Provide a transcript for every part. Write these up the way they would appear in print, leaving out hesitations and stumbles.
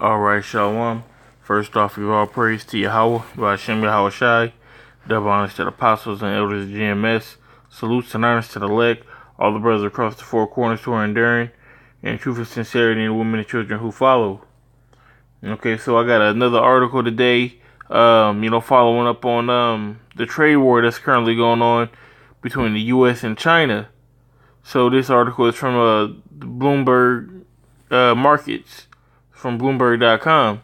Alright, Shalom. First off, give all praise to Yahweh, Hashem Yahweh Shai. Double honors to the apostles and elders of GMS. Salutes and honors to the elect, all the brothers across the four corners who are enduring, and truth and sincerity in the women and children who follow. Okay, so I got another article today, following up on the trade war that's currently going on between the U.S. and China. So this article is from Bloomberg Markets, from Bloomberg.com.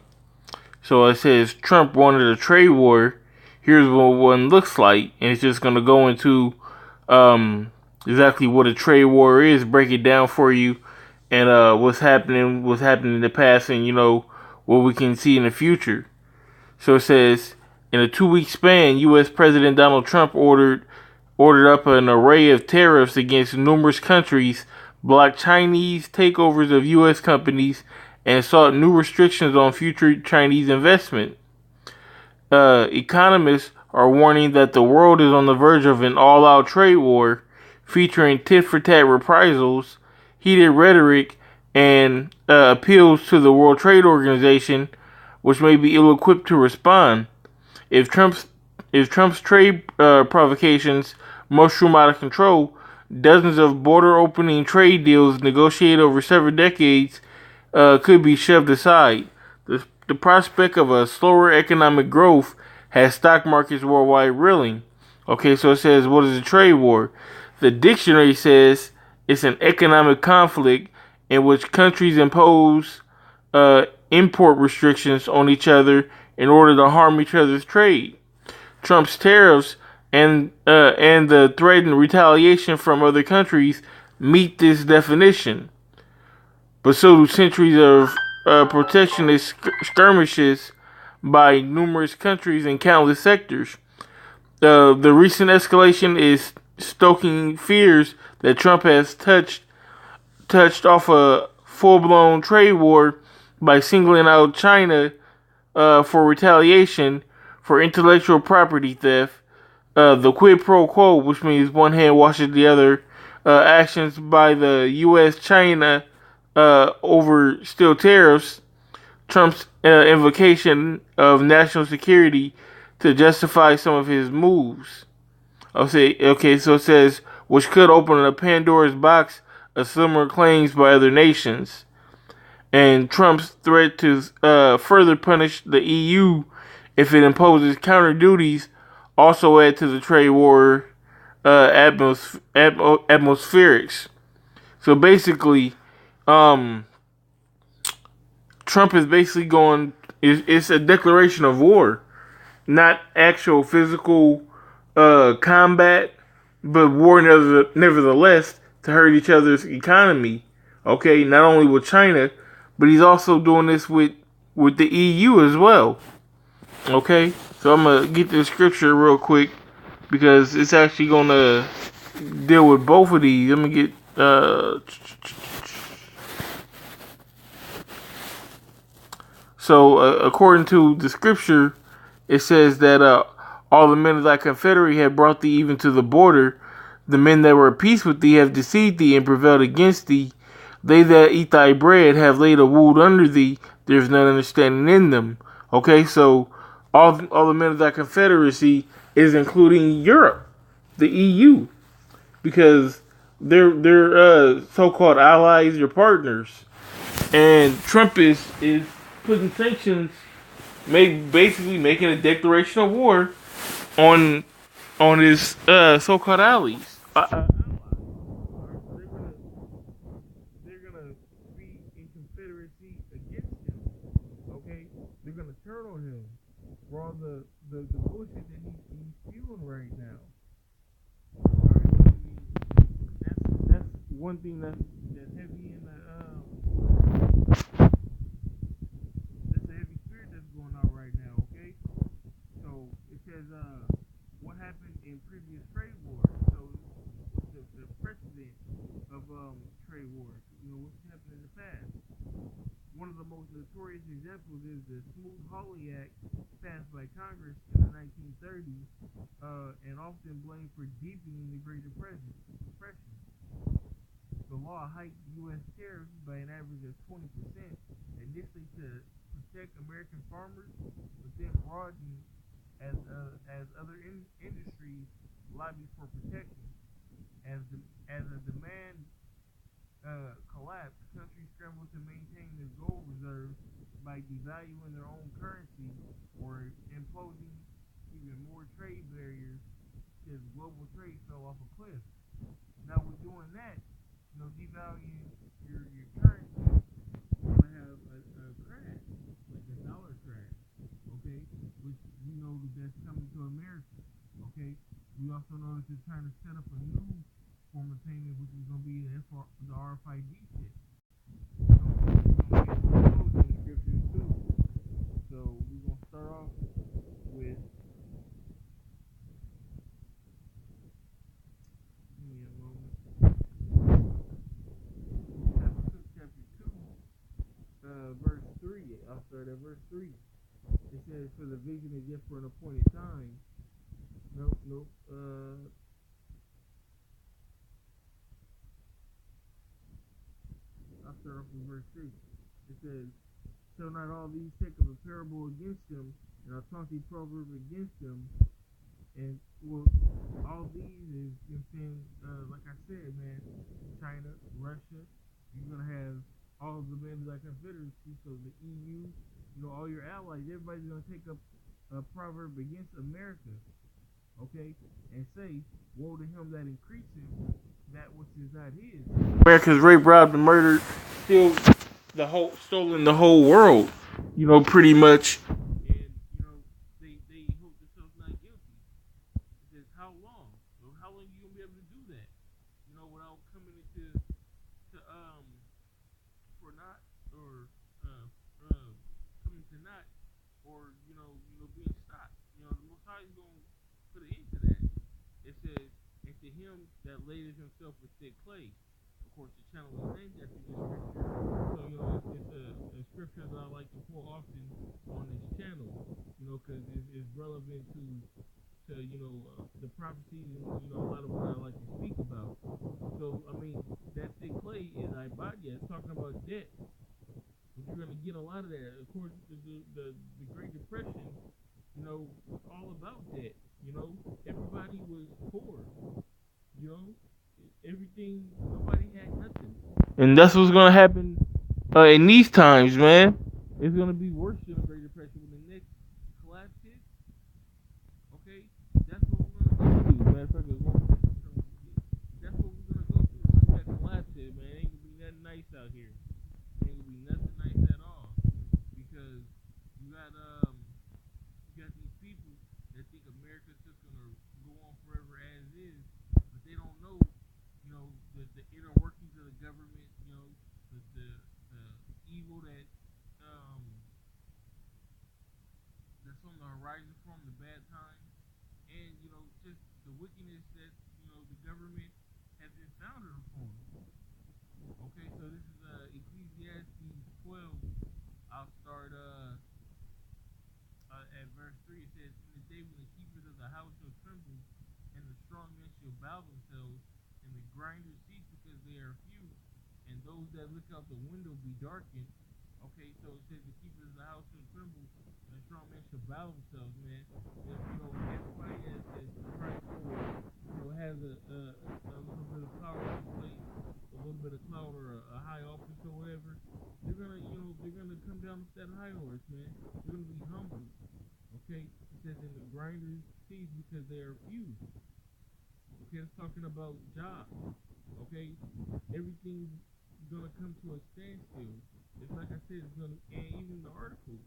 So it says Trump wanted a trade war. Here's what one looks like, and it's just gonna go into exactly what a trade war is, break it down for you, and what's happening in the past, and what we can see in the future. So it says in a 2-week span, U.S. President Donald Trump ordered up an array of tariffs against numerous countries, blocked Chinese takeovers of U.S. companies, and sought new restrictions on future Chinese investment. Economists are warning that the world is on the verge of an all-out trade war featuring tit-for-tat reprisals, heated rhetoric, and appeals to the World Trade Organization, which may be ill-equipped to respond. If Trump's trade provocations mushroom out of control, dozens of border-opening trade deals negotiated over several decades could be shoved aside. The prospect of a slower economic growth has stock markets worldwide reeling. Okay, so it says, what is a trade war? The dictionary says it's an economic conflict in which countries impose import restrictions on each other in order to harm each other's trade. Trump's tariffs and the threatened retaliation from other countries meet this definition. But so do centuries of protectionist skirmishes by numerous countries in countless sectors. The recent escalation is stoking fears that Trump has touched off a full-blown trade war by singling out China for retaliation for intellectual property theft, the quid pro quo, which means one hand washes the other, actions by the U.S.-China over steel tariffs, Trump's invocation of national security to justify some of his moves. Okay, so it says, which could open a Pandora's box of similar claims by other nations. And Trump's threat to further punish the EU if it imposes counter duties also add to the trade war atmospherics. So basically, Trump is basically going. It's a declaration of war, not actual physical combat, but war nevertheless to hurt each other's economy. Okay, not only with China, but he's also doing this with the EU as well. Okay, so I'm gonna get the scripture real quick because it's actually gonna deal with both of these. Let me get So, according to the scripture, it says that all the men of thy confederate have brought thee even to the border. The men that were at peace with thee have deceived thee and prevailed against thee. They that eat thy bread have laid a wood under thee. There is none understanding in them. Okay, so all the men of thy confederacy is including Europe, the EU, because they're so-called allies or partners, and Trump is putting sanctions, basically making a declaration of war on his so-called allies. They're gonna be in confederacy against him. Okay, they're gonna turn on him for all the bullshit that he's spewing right now. All right, I mean, that's one thing that's heavy in the that's a heavy spirit that's going on right now. Okay, so it says what happened in previous trade wars. So what's the precedent of trade wars? What's happened in the past. One of the most notorious examples is the Smoot-Hawley Act passed by Congress in the 1930s and often blamed for deepening the Great Depression. So the law hiked U.S. tariffs by an average of 20%, initially to protect American farmers, but then broadened as other industries lobbied for protection. As a demand collapsed, countries scrambled to maintain their gold reserves by devaluing their own currency or imposing even more trade barriers as global trade fell off a cliff. Now, with doing that, devaluing your currency, you're gonna have a crash, like a dollar crash, okay? Which we know that's coming to America, okay? We also know that they're trying to set up a new form of payment, which is gonna be the RFID chip. So we're gonna get more of those inscriptions too. So we're gonna start off with. Give me a moment. Chapter 2, verse 3. I'll start at verse 3. It says, "For the vision is yet for an appointed time." Nope. I'll start off with verse 3. It says, "Shall not all these take up a parable against them, and a taunting proverb against them?" And well, all these is, like I said, man, China, Russia, you're gonna have all of the Atlantic Confederacy, so the EU, all your allies, everybody's gonna take up a proverb against America, okay, and say, "Woe to him that increases that which is not his." America's raped, robbed, and murdered, still stolen the whole world, pretty much. And they hold themselves not guilty. It says, how long? How long are you gonna be able to do that? Without coming into for not or coming to not or being stopped. The Most High is gonna put an end to that. It says, "And to him that lays himself with thick clay." Of course, the channel is named after this scripture, so it's a scripture that I like to pull often on this channel, because it's relevant to the prophecies and a lot of what I like to speak about. So I mean, that thick clay is Ibadia. It's talking about debt. You're gonna get a lot of that. Of course, the Great Depression, was all about debt. Everybody was poor. Everything. Nobody had nothing. And that's what's gonna happen in these times, man. It's gonna be worse than the Great Depression when the next collapse hits. Okay, that's what we're gonna go through. Matter of fact, that's what we're gonna go through once that collapse hits, man. It ain't gonna be nothing nice out here. It ain't gonna be nothing nice at all, because you got these people that think America's just gonna go on forever as is, but they don't know, the inner workings of the government, the evil that's on the horizon from the bad times, and just the wickedness that the government has been founded upon. Okay, so this is Ecclesiastes 12. I'll start at verse 3. It says, "In the day when the keepers of the house shall tremble, and the strong men shall bow themselves, and the grinders cease because they are few, and those that look out the window be darkened." Okay, so it says the keepers of the house shall tremble, and the strong men shall bow themselves, man. Everybody as Christ forward, has a little bit of power in place, a little bit of clout or a high office or whatever. They're gonna come down with that high horse, man. They're gonna be humble. Okay, it says, "And the grinders cease because they are few." Okay, it's talking about jobs. Okay, everything's gonna come to a standstill. It's like I said, it's gonna, and even the article.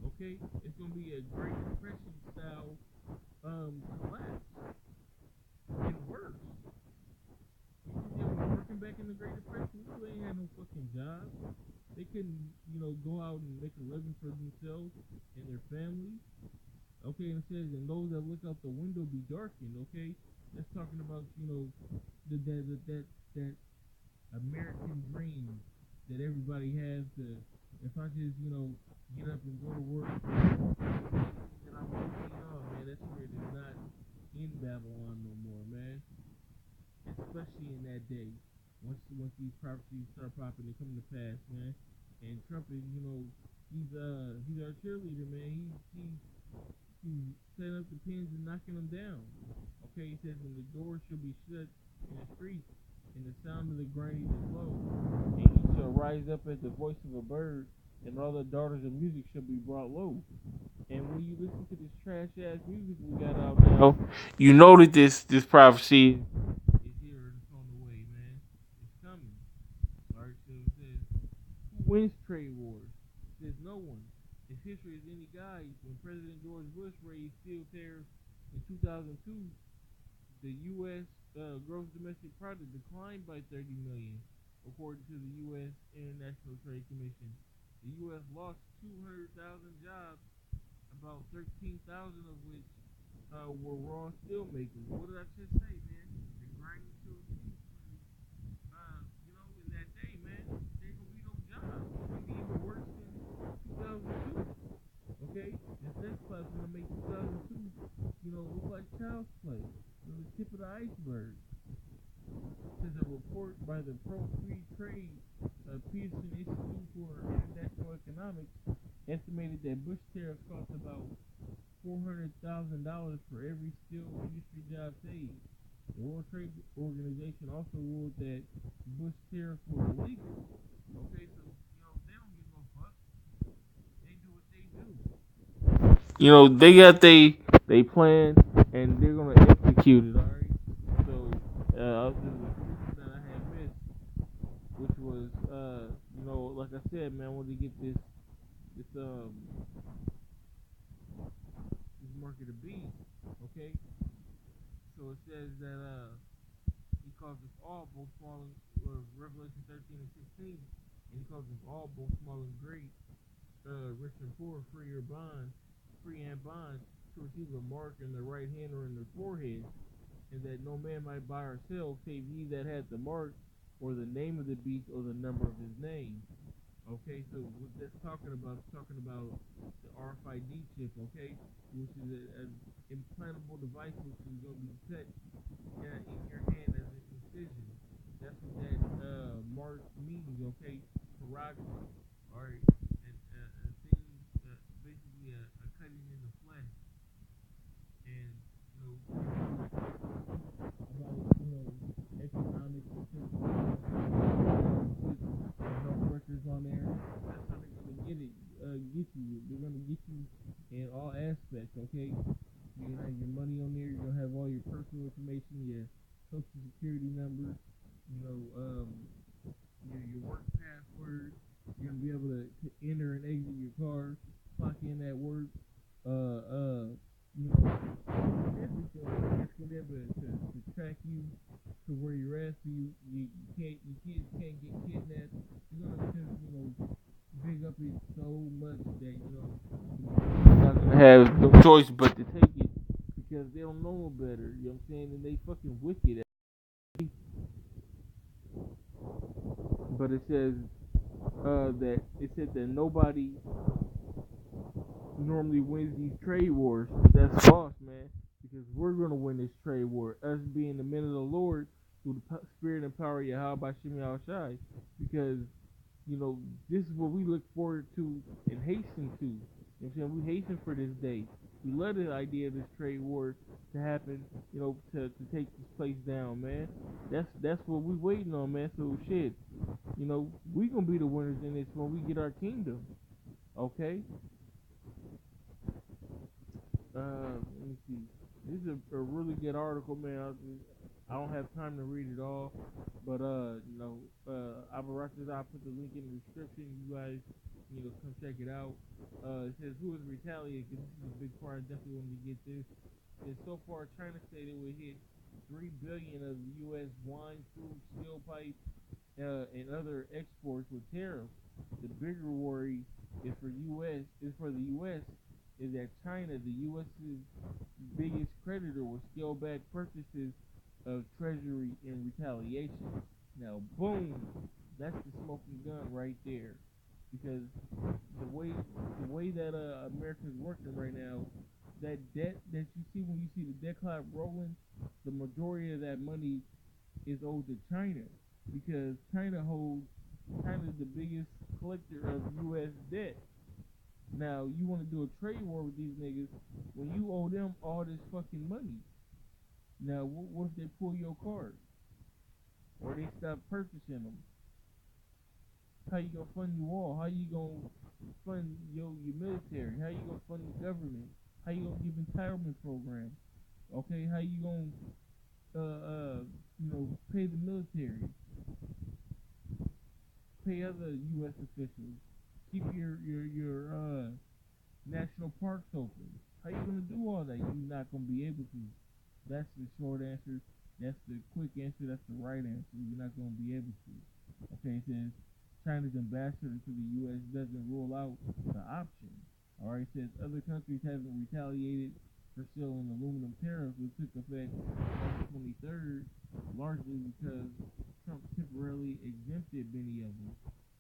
Okay, it's gonna be a Great Depression style collapse and worse. You think they were working back in the Great Depression? They ain't had no fucking jobs. They couldn't, go out and make a living for themselves and their families. Okay, and it says, "And those that look out the window be darkened." Okay, that's talking about that American dream that everybody has to. If I just get up and go to work, then I'm gonna be man. That spirit is not in Babylon no more, man. Especially in that day once these prophecies start popping and coming to pass, man. And Trump is, he's our cheerleader, man. He's setting up the pins and knocking them down. Okay, he says, and the doors shall be shut in the streets, and the sound of the grinding is low. And he shall rise up as the voice of a bird, and all the daughters of music shall be brought low. And when you listen to this trash ass music we got out now, you know that this prophecy is here and it's on the way, man. It's coming. Alright, so it says, who wins trade wars? It says no one. If history is any guide, when President George Bush raised steel tariffs in 2002, the U.S. Gross domestic product declined by 30 million, according to the U.S. International Trade Commission. The U.S. lost 200,000 jobs, about 13,000 of which were raw steel makers. What did I just say, man? The grinding to a cheap in that day, man, there ain't gonna be no jobs. It's gonna be even worse than 2002. Okay? This next class is gonna make 2002, look like child's play. The tip of the iceberg. This is a report by the Pro-Free Trade Peterson Institute for International Economics estimated that Bush tariffs cost about $400,000 for every steel industry job saved. The World Trade Organization also ruled that Bush tariffs were illegal. Okay, so they don't give no fuck. They do what they do. They got they plan and they're gonna execute it. All right. So this is a that I had missed, which was like I said, man, I wanted to get this market a beat. Okay. So it says that he calls us all, both small and Revelation 13 and 16, and he calls us all, both small and great, rich and poor, free and bond, to receive a mark in the right hand or in the forehead, and that no man might buy or sell save he that had the mark, or the name of the beast, or the number of his name. Okay, so what that's talking about is talking about the RFID chip, okay, which is an implantable device which is going to be set in your hand as an incision. That's what that mark means, okay, prerogative, alright, and a thing, basically a cutting in the flesh, and about economics and health workers on there. That's how they're gonna get you. They're gonna get you in all aspects. Okay, you're gonna have your money on there. You're gonna have all your personal information, your social security number. Your work password. You're gonna be able to enter and exit your car, clock in at work. Everything. It's gonna be able to track you to where you're at, so you can't get kidnapped. You're gonna just big up it so much that you're not gonna have no choice but to take it because they don't know no better. You know what I'm saying? And they fucking wicked. But it says that nobody normally wins these trade wars. But that's false, man. Because we're gonna win this trade war. Us being the men of the Lord through the spirit and power of Yahweh Shem Yahushai. Because this is what we look forward to and hasten to. You know what I'm saying? We hasten for this day. We love the idea of this trade war to happen, to take this place down, man. That's what we waiting on, man. So shit, we gonna be the winners in this when we get our kingdom. Okay? Let me see. This is a really good article, man. I don't have time to read it all, but I'll put the link in the description. You guys, come check it out. It says who is retaliating? Because this is a big part. I definitely wanted to get this. It says so far, China stated it would hit $3 billion of U.S. wine, food, steel pipes, and other exports with tariffs. The bigger worry is for the U.S. is that China, the U.S.'s biggest creditor, will scale back purchases of Treasury in retaliation. Now, boom, that's the smoking gun right there. Because the way that America's working right now, that debt that you see when you see the debt clock rolling, the majority of that money is owed to China. because China's the biggest collector of U.S. debt. Now you want to do a trade war with these niggas when you owe them all this fucking money. Now what if they pull your card or they stop purchasing them? How you gonna fund you all? How you gonna fund your military? How you gonna fund the government? How you gonna give entitlement programs? Okay, how you gonna pay the military, pay other U.S. officials, keep your national parks open? How you gonna do all that? You're not gonna be able to. That's the short answer. That's the quick answer. That's the right answer. You're not gonna be able to. Okay, it says China's ambassador to the U.S. doesn't rule out the option. All right, it says other countries haven't retaliated for selling aluminum tariffs, which took effect March 23rd, largely because Trump temporarily exempted many of them.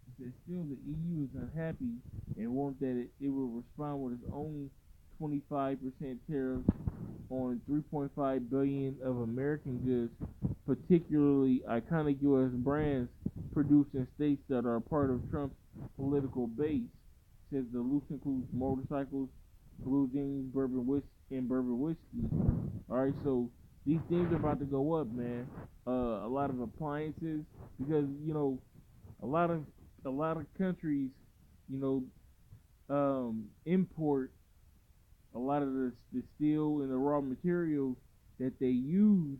It says still the EU is unhappy and wants that it will respond with its own 25% tariffs on 3.5 billion of American goods, particularly iconic U.S. brands produced in states that are part of Trump's political base. Says the list includes motorcycles, blue jeans, bourbon whiskey. All right, so these things are about to go up, man. A lot of appliances because a lot of countries, you import a lot of the steel and the raw materials that they use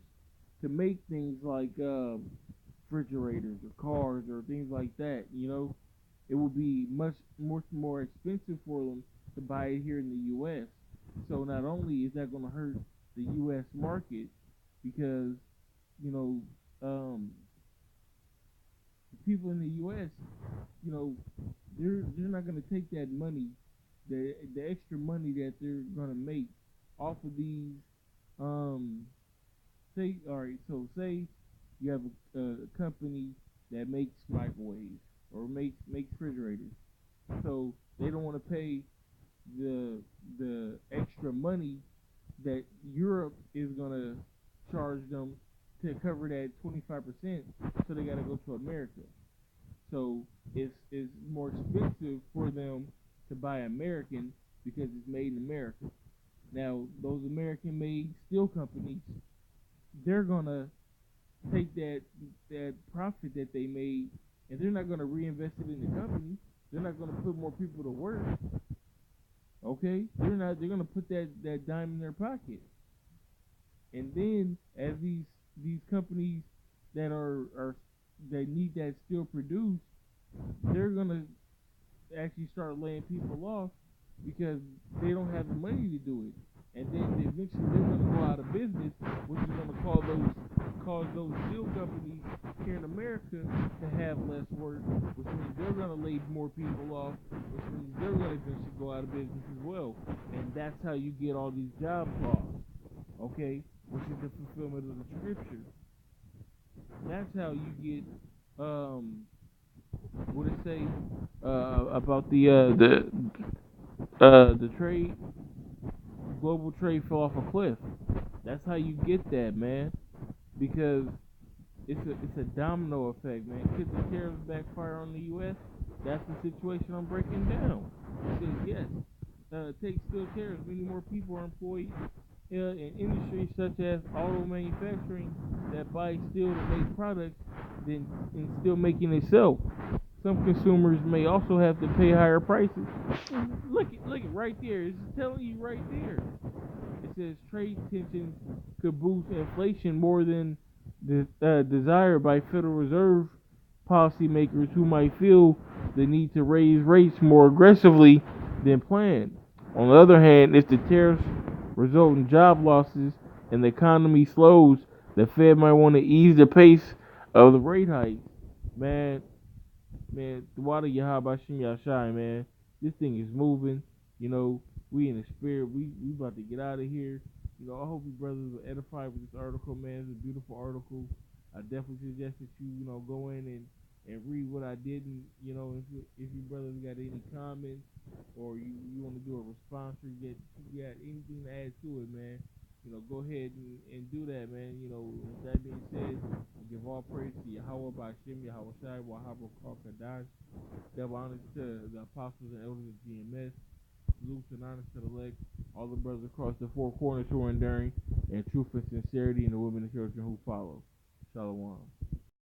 to make things like refrigerators or cars or things like that. It will be much more expensive for them to buy it here in the U.S. So not only is that going to hurt the U.S. market because you know the people in the U.S. you know they're not going to take that money, the extra money that they're going to make off of these. Say all right, so say you have a company that makes microwaves or makes refrigerators, so they don't want to pay the extra money that Europe is gonna charge them to cover that 25%. So they gotta go to America. So it's more expensive for them to buy American because it's made in America. Now those American made steel companies, they're gonna take that profit that they made and they're not gonna reinvest it in the company. They're not gonna put more people to work. Okay, they're gonna put that dime in their pocket. And then as these companies that are that need that steel produced, they're gonna actually start laying people off because they don't have the money to do it. And then eventually they're gonna go out of business, which is gonna cause those steel companies here in America to have less work, which means they're gonna lay more people off, which means they're gonna eventually go out of business as well. And that's how you get all these job loss. Okay? Which is the fulfillment of the scripture. That's how you get what it say about the trade, global trade fell off a cliff. That's how you get that, man. Because it's a domino effect, man. Could the tariffs backfire on the U.S.? That's the situation I'm breaking down. It says yes. Take steel tariffs. Many more people are employed in industries such as auto manufacturing that buy steel to make products than in steel making itself. Some consumers may also have to pay higher prices. Look it right there. It's telling you right there. It says trade tensions could boost inflation more than desired by Federal Reserve policymakers who might feel the need to raise rates more aggressively than planned. On the other hand, if the tariffs result in job losses and the economy slows, the Fed might want to ease the pace of the rate hikes. Man, the water Yahabashim Yashai, man. This thing is moving. We in the spirit. We about to get out of here. I hope you brothers were edified with this article, man. It's a beautiful article. I definitely suggest that you go in and read what I did. And, if you brothers got any comments or you want to do a response or you got anything to add to it, man, go ahead and do that, man. With that being said, I give all praise to Yahweh Bashim, Yahweh Shai, Wahaba Kadash. Double honors to the apostles and elders of GMS. Salutes and honors to the elect, all the brothers across the four corners who are enduring, and truth and sincerity in the women and children who follow. Shalom.